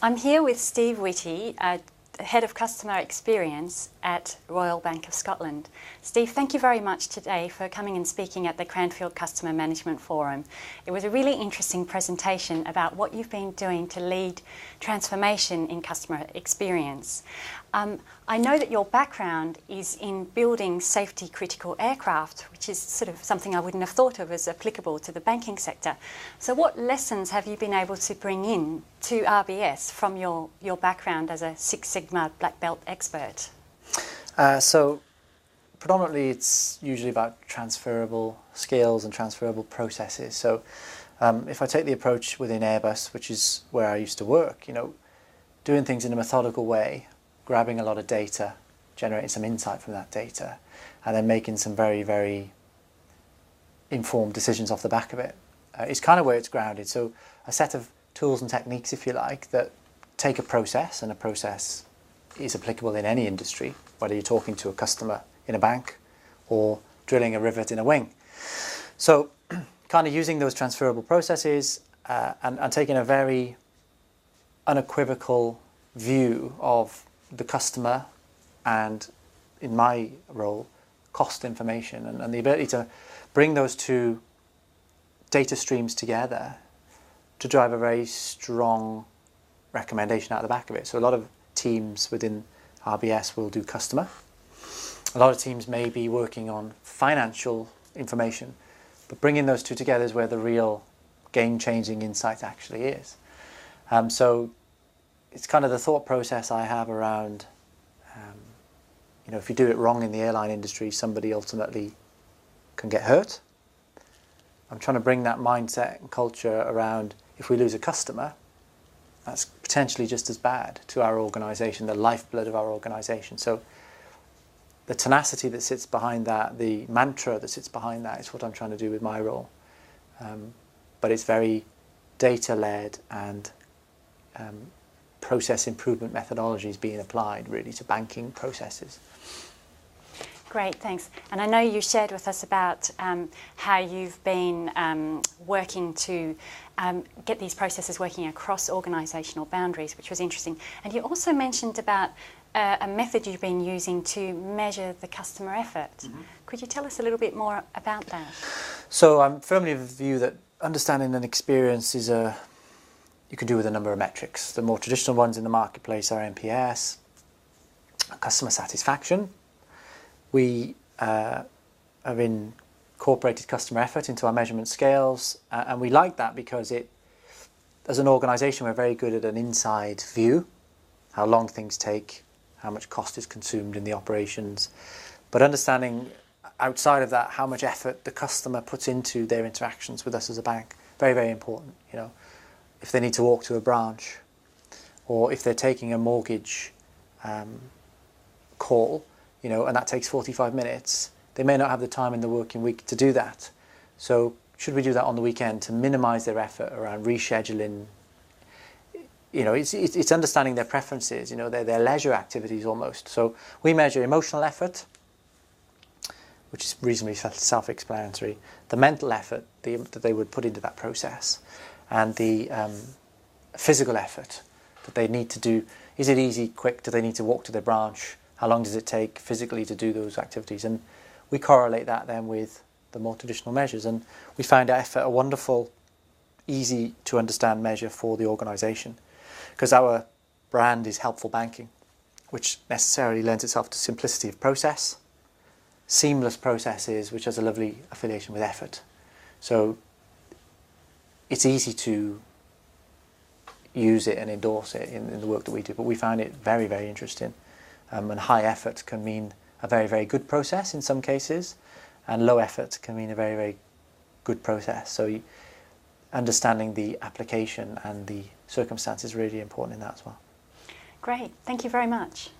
I'm here with Steve Whitty, Head of Customer Experience at Royal Bank of Scotland. Steve, thank you very much today for coming and speaking at the Cranfield Customer Management Forum. It was a really interesting presentation about what you've been doing to lead transformation in customer experience. I know that your background is in building safety critical aircraft, which is sort of something I wouldn't have thought of as applicable to the banking sector. So what lessons have you been able to bring in to RBS from your background as a Six Sigma black belt expert? So predominantly it's usually about transferable skills and transferable processes. So if I take the approach within Airbus, which is where I used to work, doing things in a methodical way, grabbing a lot of data, generating some insight from that data, and then making some very, very informed decisions off the back of it. It's kind of where it's grounded. So a set of tools and techniques, if you like, that take a process, and a process is applicable in any industry, whether you're talking to a customer in a bank or drilling a rivet in a wing. So kind of using those transferable processes and taking a very unequivocal view of the customer and, in my role, cost information, and the ability to bring those two data streams together to drive a very strong recommendation out the back of it. So a lot of teams within RBS will do customer. A lot of teams may be working on financial information, but bringing those two together is where the real game-changing insight actually is. So it's kind of the thought process I have around, if you do it wrong in the airline industry, somebody ultimately can get hurt. I'm trying to bring that mindset and culture around, if we lose a customer, that's potentially just as bad to our organisation, the lifeblood of our organisation. So the tenacity that sits behind that, the mantra that sits behind that, is what I'm trying to do with my role. But it's very data-led and process improvement methodologies being applied really to banking processes. Great, thanks. And I know you shared with us about how you've been working to get these processes working across organisational boundaries, which was interesting. And you also mentioned about a method you've been using to measure the customer effort. Mm-hmm. Could you tell us a little bit more about that? So I'm firmly of the view that understanding an experience is you can do with a number of metrics. The more traditional ones in the marketplace are NPS, customer satisfaction. We have incorporated customer effort into our measurement scales, and we like that because as an organisation, we're very good at an inside view, how long things take, how much cost is consumed in the operations, but understanding outside of that how much effort the customer puts into their interactions with us as a bank, very, very important. If they need to walk to a branch, or if they're taking a mortgage call, and that takes 45 minutes, they may not have the time in the working week to do that. So should we do that on the weekend to minimise their effort around rescheduling? It's understanding their preferences, their leisure activities almost. So we measure emotional effort, which is reasonably self-explanatory, the mental effort that they would put into that process, and the physical effort that they need to do. Is it easy, quick? Do they need to walk to their branch? How long does it take physically to do those activities? And we correlate that then with the more traditional measures. And we find effort a wonderful, easy to understand measure for the organisation, because our brand is helpful banking, which necessarily lends itself to simplicity of process, seamless processes, which has a lovely affiliation with effort. So it's easy to use it and endorse it in the work that we do, but we find it very, very interesting. And high effort can mean a very, very good process in some cases, and low effort can mean a very, very good process. So understanding the application and the circumstances is really important in that as well. Great, thank you very much.